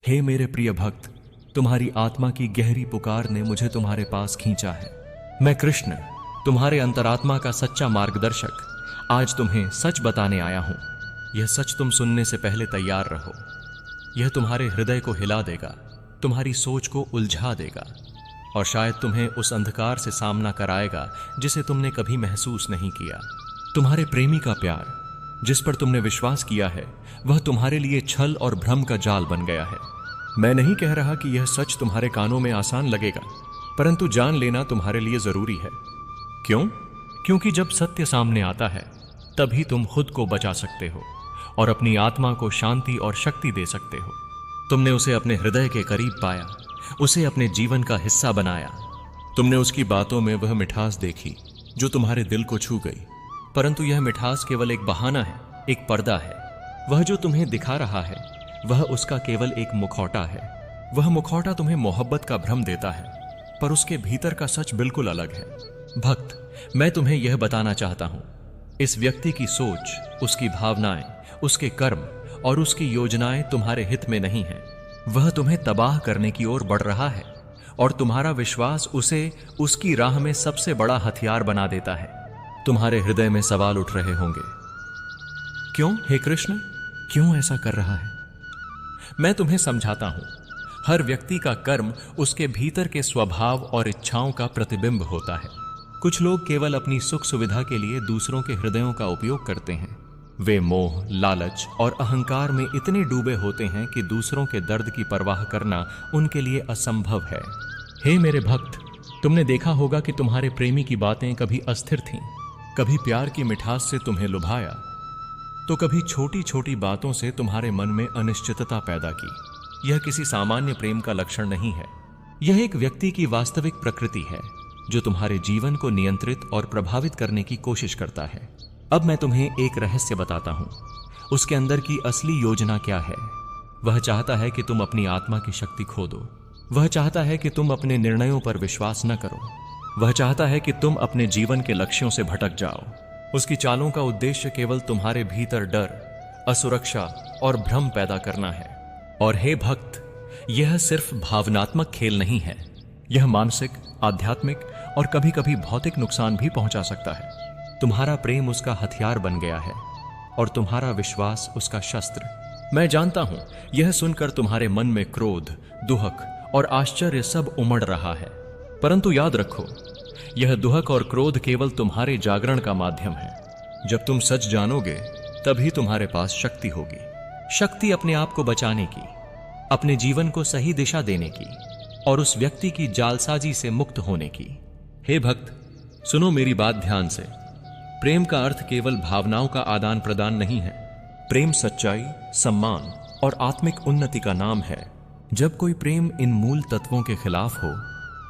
हे मेरे प्रिय भक्त, तुम्हारी आत्मा की गहरी पुकार ने मुझे तुम्हारे पास खींचा है। मैं कृष्ण, तुम्हारे अंतरात्मा का सच्चा मार्गदर्शक, आज तुम्हें सच बताने आया हूं। यह सच तुम सुनने से पहले तैयार रहो। यह तुम्हारे हृदय को हिला देगा, तुम्हारी सोच को उलझा देगा और शायद तुम्हें उस अंधकार से सामना कराएगा जिसे तुमने कभी महसूस नहीं किया। तुम्हारे प्रेमी का प्यार, जिस पर तुमने विश्वास किया है, वह तुम्हारे लिए छल और भ्रम का जाल बन गया है। मैं नहीं कह रहा कि यह सच तुम्हारे कानों में आसान लगेगा, परंतु जान लेना तुम्हारे लिए जरूरी है। क्यों? क्योंकि जब सत्य सामने आता है, तभी तुम खुद को बचा सकते हो और अपनी आत्मा को शांति और शक्ति दे सकते हो। तुमने उसे अपने हृदय के करीब पाया, उसे अपने जीवन का हिस्सा बनाया। तुमने उसकी बातों में वह मिठास देखी जो तुम्हारे दिल को छू गई, परंतु यह मिठास केवल एक बहाना है, एक पर्दा है। वह जो तुम्हें दिखा रहा है, वह उसका केवल एक मुखौटा है। वह मुखौटा तुम्हें मोहब्बत का भ्रम देता है, पर उसके भीतर का सच बिल्कुल अलग है। भक्त, मैं तुम्हें यह बताना चाहता हूं, इस व्यक्ति की सोच, उसकी भावनाएं, उसके कर्म और उसकी योजनाएं तुम्हारे हित में नहीं है। वह तुम्हें तबाह करने की ओर बढ़ रहा है और तुम्हारा विश्वास उसे उसकी राह में सबसे बड़ा हथियार बना देता है। तुम्हारे हृदय में सवाल उठ रहे होंगे, क्यों हे कृष्ण, क्यों ऐसा कर रहा है? मैं तुम्हें समझाता हूं। हर व्यक्ति का कर्म उसके भीतर के स्वभाव और इच्छाओं का प्रतिबिंब होता है। कुछ लोग केवल अपनी सुख सुविधा के लिए दूसरों के हृदयों का उपयोग करते हैं। वे मोह, लालच और अहंकार में इतने डूबे होते हैं कि दूसरों के दर्द की परवाह करना उनके लिए असंभव है। हे मेरे भक्त, तुमने देखा होगा कि तुम्हारे प्रेमी की बातें कभी अस्थिर थीं, कभी प्यार की मिठास से तुम्हें लुभाया, तो कभी छोटी छोटी बातों से तुम्हारे मन में अनिश्चितता पैदा की। यह किसी सामान्य प्रेम का लक्षण नहीं है। यह एक व्यक्ति की वास्तविक प्रकृति है जो तुम्हारे जीवन को नियंत्रित और प्रभावित करने की कोशिश करता है। अब मैं तुम्हें एक रहस्य बताता हूं। उसके अंदर की असली योजना क्या है? वह चाहता है कि तुम अपनी आत्मा की शक्ति खो दो। वह चाहता है कि तुम अपने निर्णयों पर विश्वास न करो। वह चाहता है कि तुम अपने जीवन के लक्ष्यों से भटक जाओ। उसकी चालों का उद्देश्य केवल तुम्हारे भीतर डर, असुरक्षा और भ्रम पैदा करना है। और हे भक्त, यह सिर्फ भावनात्मक खेल नहीं है। यह मानसिक, आध्यात्मिक और कभी कभी भौतिक नुकसान भी पहुंचा सकता है। तुम्हारा प्रेम उसका हथियार बन गया है और तुम्हारा विश्वास उसका शस्त्र। मैं जानता हूं, यह सुनकर तुम्हारे मन में क्रोध, दुहक और आश्चर्य सब उमड़ रहा है, परंतु याद रखो, यह दुहक और क्रोध केवल तुम्हारे जागरण का माध्यम है। जब तुम सच जानोगे, तभी तुम्हारे पास शक्ति होगी। शक्ति अपने आप को बचाने की, अपने जीवन को सही दिशा देने की और उस व्यक्ति की जालसाजी से मुक्त होने की। हे भक्त, सुनो मेरी बात ध्यान से। प्रेम का अर्थ केवल भावनाओं का आदान प्रदान नहीं है। प्रेम सच्चाई, सम्मान और आत्मिक उन्नति का नाम है। जब कोई प्रेम इन मूल तत्वों के खिलाफ हो,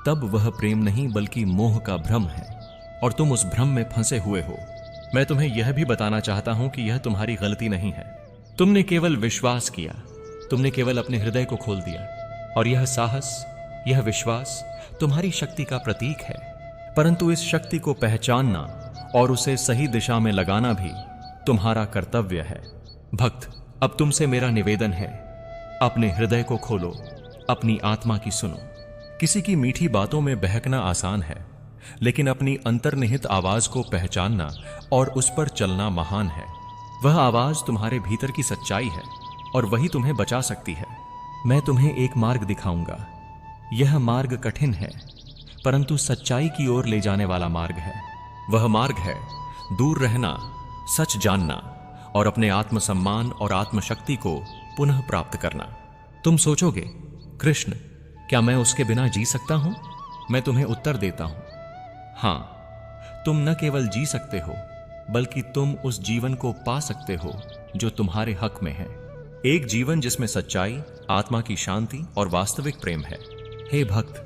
तब वह प्रेम नहीं बल्कि मोह का भ्रम है और तुम उस भ्रम में फंसे हुए हो। मैं तुम्हें यह भी बताना चाहता हूं कि यह तुम्हारी गलती नहीं है। तुमने केवल विश्वास किया, तुमने केवल अपने हृदय को खोल दिया और यह साहस, यह विश्वास तुम्हारी शक्ति का प्रतीक है। परंतु इस शक्ति को पहचानना और उसे सही दिशा में लगाना भी तुम्हारा कर्तव्य है। भक्त, अब तुमसे मेरा निवेदन है, अपने हृदय को खोलो, अपनी आत्मा की सुनो। किसी की मीठी बातों में बहकना आसान है, लेकिन अपनी अंतर्निहित आवाज को पहचानना और उस पर चलना महान है। वह आवाज तुम्हारे भीतर की सच्चाई है और वही तुम्हें बचा सकती है। मैं तुम्हें एक मार्ग दिखाऊंगा। यह मार्ग कठिन है, परंतु सच्चाई की ओर ले जाने वाला मार्ग है। वह मार्ग है दूर रहना, सच जानना और अपने आत्मसम्मान और आत्मशक्ति को पुनः प्राप्त करना। तुम सोचोगे, कृष्ण, क्या मैं उसके बिना जी सकता हूं? मैं तुम्हें उत्तर देता हूं, हां, तुम न केवल जी सकते हो, बल्कि तुम उस जीवन को पा सकते हो जो तुम्हारे हक में है। एक जीवन जिसमें सच्चाई, आत्मा की शांति और वास्तविक प्रेम है। हे भक्त,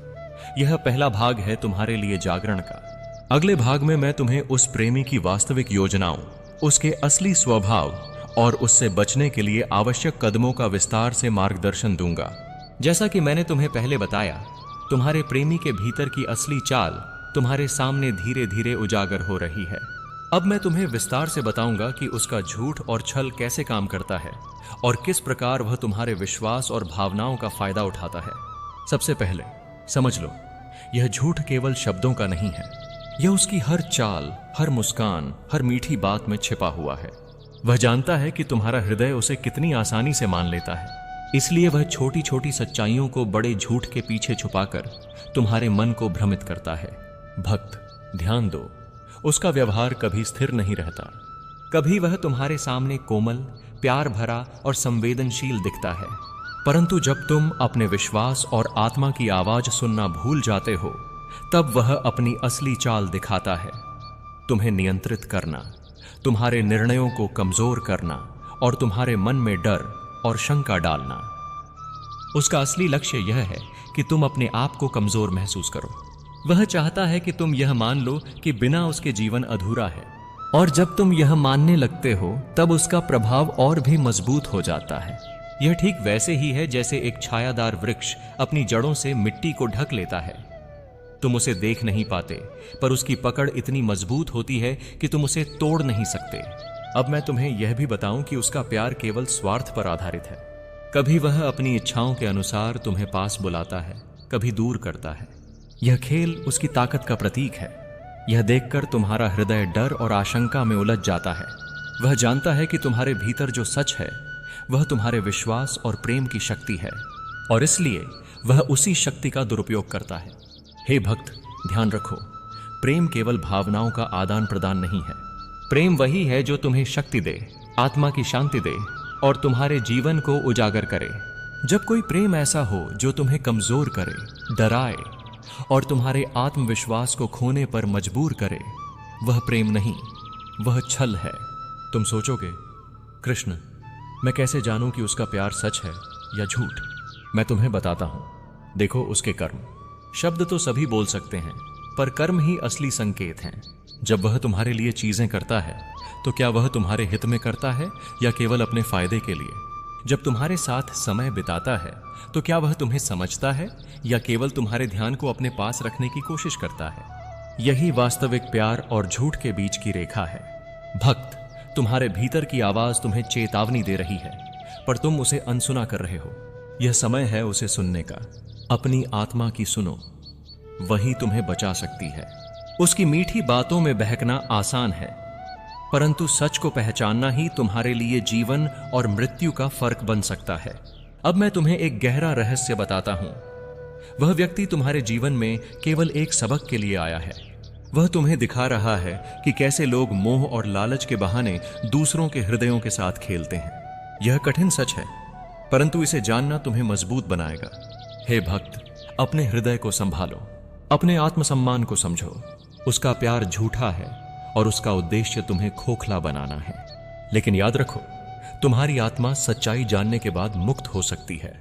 यह पहला भाग है तुम्हारे लिए जागरण का। अगले भाग में मैं तुम्हें उस प्रेमी की वास्तविक योजनाओं, उसके असली स्वभाव और उससे बचने के लिए आवश्यक कदमों का विस्तार से मार्गदर्शन दूंगा। जैसा कि मैंने तुम्हें पहले बताया, तुम्हारे प्रेमी के भीतर की असली चाल तुम्हारे सामने धीरे धीरे उजागर हो रही है। अब मैं तुम्हें विस्तार से बताऊंगा कि उसका झूठ और छल कैसे काम करता है और किस प्रकार वह तुम्हारे विश्वास और भावनाओं का फायदा उठाता है। सबसे पहले समझ लो, यह झूठ केवल शब्दों का नहीं है, यह उसकी हर चाल, हर मुस्कान, हर मीठी बात में छिपा हुआ है। वह जानता है कि तुम्हारा हृदय उसे कितनी आसानी से मान लेता है, इसलिए वह छोटी छोटी सच्चाइयों को बड़े झूठ के पीछे छुपाकर तुम्हारे मन को भ्रमित करता है। भक्त, ध्यान दो, उसका व्यवहार कभी स्थिर नहीं रहता। कभी वह तुम्हारे सामने कोमल, प्यार भरा और संवेदनशील दिखता है, परंतु जब तुम अपने विश्वास और आत्मा की आवाज सुनना भूल जाते हो, तब वह अपनी असली चाल दिखाता है। तुम्हें नियंत्रित करना, तुम्हारे निर्णयों को कमजोर करना और तुम्हारे मन में डर और शंका डालना। उसका असली लक्ष्य यह है कि तुम अपने आप को कमजोर महसूस करो। वह चाहता है कि तुम यह मान लो कि बिना उसके जीवन अधूरा है, और जब तुम यह मानने लगते हो तब उसका प्रभाव और भी मजबूत हो जाता है। यह ठीक वैसे ही है जैसे एक छायादार वृक्ष अपनी जड़ों से मिट्टी को ढक लेता है। तुम उसे देख नहीं पाते, पर उसकी पकड़ इतनी मजबूत होती है कि तुम उसे तोड़ नहीं सकते। अब मैं तुम्हें यह भी बताऊं कि उसका प्यार केवल स्वार्थ पर आधारित है। कभी वह अपनी इच्छाओं के अनुसार तुम्हें पास बुलाता है, कभी दूर करता है। यह खेल उसकी ताकत का प्रतीक है। यह देखकर तुम्हारा हृदय डर और आशंका में उलझ जाता है। वह जानता है कि तुम्हारे भीतर जो सच है वह तुम्हारे विश्वास और प्रेम की शक्ति है, और इसलिए वह उसी शक्ति का दुरुपयोग करता है। हे भक्त, ध्यान रखो, प्रेम केवल भावनाओं का आदान प्रदान नहीं है। प्रेम वही है जो तुम्हें शक्ति दे, आत्मा की शांति दे और तुम्हारे जीवन को उजागर करे। जब कोई प्रेम ऐसा हो जो तुम्हें कमजोर करे, डराए और तुम्हारे आत्मविश्वास को खोने पर मजबूर करे, वह प्रेम नहीं, वह छल है। तुम सोचोगे, कृष्ण, मैं कैसे जानूं कि उसका प्यार सच है या झूठ? मैं तुम्हें बताता हूं। देखो उसके कर्म। शब्द तो सभी बोल सकते हैं, पर कर्म ही असली संकेत हैं। जब वह तुम्हारे लिए चीजें करता है तो क्या वह तुम्हारे हित में करता है या केवल अपने फायदे के लिए? जब तुम्हारे साथ समय बिताता है तो क्या वह तुम्हें समझता है या केवल तुम्हारे ध्यान को अपने पास रखने की कोशिश करता है? यही वास्तविक प्यार और झूठ के बीच की रेखा है। भक्त, तुम्हारे भीतर की आवाज तुम्हें चेतावनी दे रही है, पर तुम उसे अनसुना कर रहे हो। यह समय है उसे सुनने का। अपनी आत्मा की सुनो, वही तुम्हें बचा सकती है। उसकी मीठी बातों में बहकना आसान है, परंतु सच को पहचानना ही तुम्हारे लिए जीवन और मृत्यु का फर्क बन सकता है। अब मैं तुम्हें एक गहरा रहस्य बताता हूं। वह व्यक्ति तुम्हारे जीवन में केवल एक सबक के लिए आया है। वह तुम्हें दिखा रहा है कि कैसे लोग मोह और लालच के बहाने दूसरों के हृदयों के साथ खेलते हैं। यह कठिन सच है, परंतु इसे जानना तुम्हें मजबूत बनाएगा। हे भक्त, अपने हृदय को संभालो, अपने आत्मसम्मान को समझो। उसका प्यार झूठा है और उसका उद्देश्य तुम्हें खोखला बनाना है। लेकिन याद रखो, तुम्हारी आत्मा सच्चाई जानने के बाद मुक्त हो सकती है।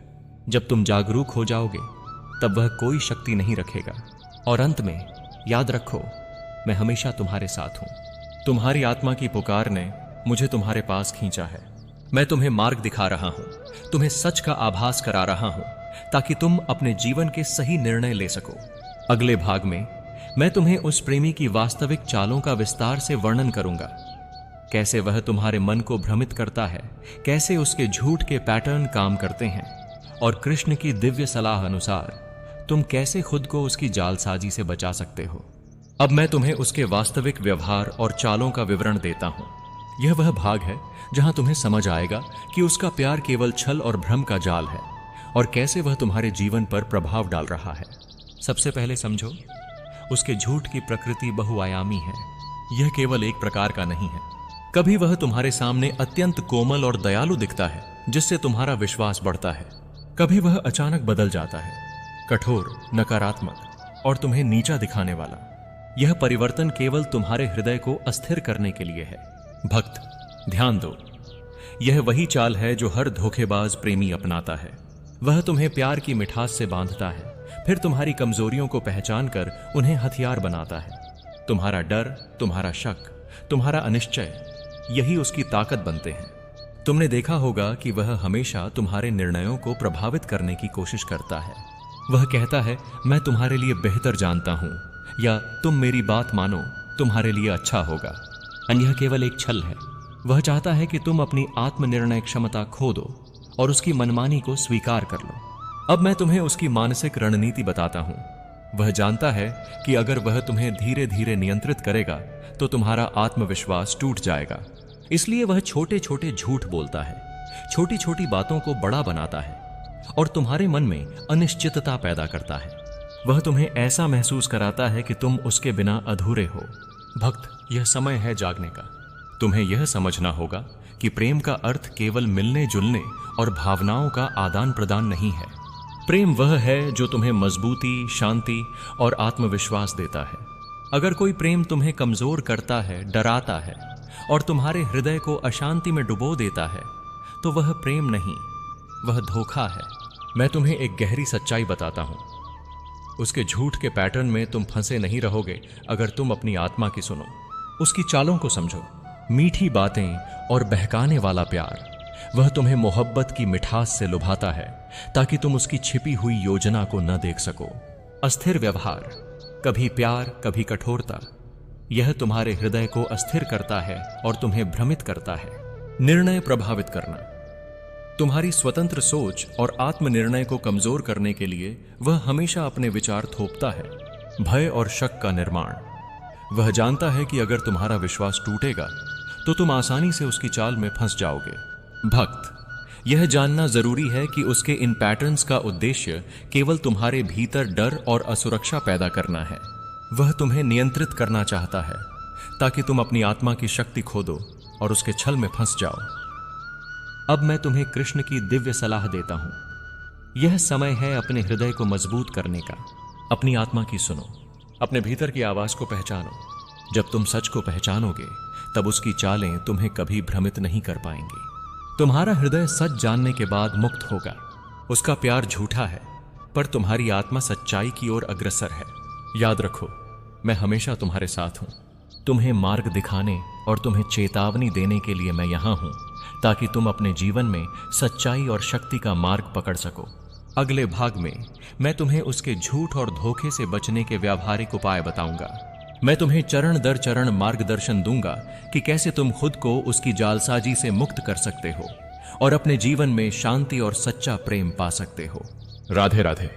जब तुम जागरूक हो जाओगे तब वह कोई शक्ति नहीं रखेगा। और अंत में याद रखो, मैं हमेशा तुम्हारे साथ हूं। तुम्हारी आत्मा की पुकार ने मुझे तुम्हारे पास खींचा है। मैं तुम्हें मार्ग दिखा रहा हूं, तुम्हें सच का आभास करा रहा हूं, ताकि तुम अपने जीवन के सही निर्णय ले सको। अगले भाग में मैं तुम्हें उस प्रेमी की वास्तविक चालों का विस्तार से वर्णन करूंगा। कैसे वह तुम्हारे मन को भ्रमित करता है, कैसे उसके झूठ के पैटर्न काम करते हैं, और कृष्ण की दिव्य सलाह अनुसार तुम कैसे खुद को उसकी जालसाजी से बचा सकते हो। अब मैं तुम्हें उसके वास्तविक व्यवहार और चालों का विवरण देता हूं। यह वह भाग है जहां तुम्हें समझ आएगा कि उसका प्यार केवल छल और भ्रम का जाल है और कैसे वह तुम्हारे जीवन पर प्रभाव डाल रहा है। सबसे पहले समझो, उसके झूठ की प्रकृति बहुआयामी है। यह केवल एक प्रकार का नहीं है। कभी वह तुम्हारे सामने अत्यंत कोमल और दयालु दिखता है, जिससे तुम्हारा विश्वास बढ़ता है। कभी वह अचानक बदल जाता है, कठोर, नकारात्मक और तुम्हें नीचा दिखाने वाला। यह परिवर्तन केवल तुम्हारे हृदय को अस्थिर करने के लिए है। भक्त, ध्यान दो, यह वही चाल है जो हर धोखेबाज प्रेमी अपनाता है। वह तुम्हें प्यार की मिठास से बांधता है, फिर तुम्हारी कमजोरियों को पहचान कर उन्हें हथियार बनाता है। तुम्हारा डर, तुम्हारा शक, तुम्हारा अनिश्चय, यही उसकी ताकत बनते हैं। तुमने देखा होगा कि वह हमेशा तुम्हारे निर्णयों को प्रभावित करने की कोशिश करता है। वह कहता है, मैं तुम्हारे लिए बेहतर जानता हूं, या तुम मेरी बात मानो, तुम्हारे लिए अच्छा होगा। अन्य केवल एक छल है। वह चाहता है कि तुम अपनी आत्मनिर्णय क्षमता खो दो और उसकी मनमानी को स्वीकार कर लो। अब मैं तुम्हें उसकी मानसिक रणनीति बताता हूं। वह जानता है कि अगर वह तुम्हें धीरे धीरे नियंत्रित करेगा तो तुम्हारा आत्मविश्वास टूट जाएगा। इसलिए वह छोटे छोटे झूठ बोलता है, छोटी छोटी बातों को बड़ा बनाता है और तुम्हारे मन में अनिश्चितता पैदा करता है। वह तुम्हें ऐसा महसूस कराता है कि तुम उसके बिना अधूरे हो। भक्त, यह समय है जागने का। तुम्हें यह समझना होगा कि प्रेम का अर्थ केवल मिलने जुलने और भावनाओं का आदान प्रदान नहीं है। प्रेम वह है जो तुम्हें मजबूती, शांति और आत्मविश्वास देता है। अगर कोई प्रेम तुम्हें कमजोर करता है, डराता है और तुम्हारे हृदय को अशांति में डुबो देता है, तो वह प्रेम नहीं, वह धोखा है। मैं तुम्हें एक गहरी सच्चाई बताता हूं। उसके झूठ के पैटर्न में तुम फंसे नहीं रहोगे अगर तुम अपनी आत्मा की सुनो। उसकी चालों को समझो, मीठी बातें और बहकाने वाला प्यार। वह तुम्हें मोहब्बत की मिठास से लुभाता है ताकि तुम उसकी छिपी हुई योजना को न देख सको। अस्थिर व्यवहार, कभी प्यार कभी कठोरता, यह तुम्हारे हृदय को अस्थिर करता है और तुम्हें भ्रमित करता है। निर्णय प्रभावित करना, तुम्हारी स्वतंत्र सोच और आत्मनिर्णय को कमजोर करने के लिए वह हमेशा अपने विचार थोपता है। भय और शक का निर्माण, वह जानता है कि अगर तुम्हारा विश्वास टूटेगा तो तुम आसानी से उसकी चाल में फंस जाओगे। भक्त, यह जानना जरूरी है कि उसके इन पैटर्न्स का उद्देश्य केवल तुम्हारे भीतर डर और असुरक्षा पैदा करना है। वह तुम्हें नियंत्रित करना चाहता है ताकि तुम अपनी आत्मा की शक्ति खो दो और उसके छल में फंस जाओ। अब मैं तुम्हें कृष्ण की दिव्य सलाह देता हूं। यह समय है अपने हृदय को मजबूत करने का। अपनी आत्मा की सुनो, अपने भीतर की आवाज को पहचानो। जब तुम सच को पहचानोगे तब उसकी चालें तुम्हें कभी भ्रमित नहीं कर पाएंगी। तुम्हारा हृदय सच जानने के बाद मुक्त होगा। उसका प्यार झूठा है पर तुम्हारी आत्मा सच्चाई की ओर अग्रसर है। याद रखो, मैं हमेशा तुम्हारे साथ हूं। तुम्हें मार्ग दिखाने और तुम्हें चेतावनी देने के लिए मैं यहां हूं ताकि तुम अपने जीवन में सच्चाई और शक्ति का मार्ग पकड़ सको। अगले भाग में मैं तुम्हें उसके झूठ और धोखे से बचने के व्यावहारिक उपाय बताऊंगा। मैं तुम्हें चरण दर चरण मार्गदर्शन दूंगा कि कैसे तुम खुद को उसकी जालसाजी से मुक्त कर सकते हो और अपने जीवन में शांति और सच्चा प्रेम पा सकते हो। राधे राधे।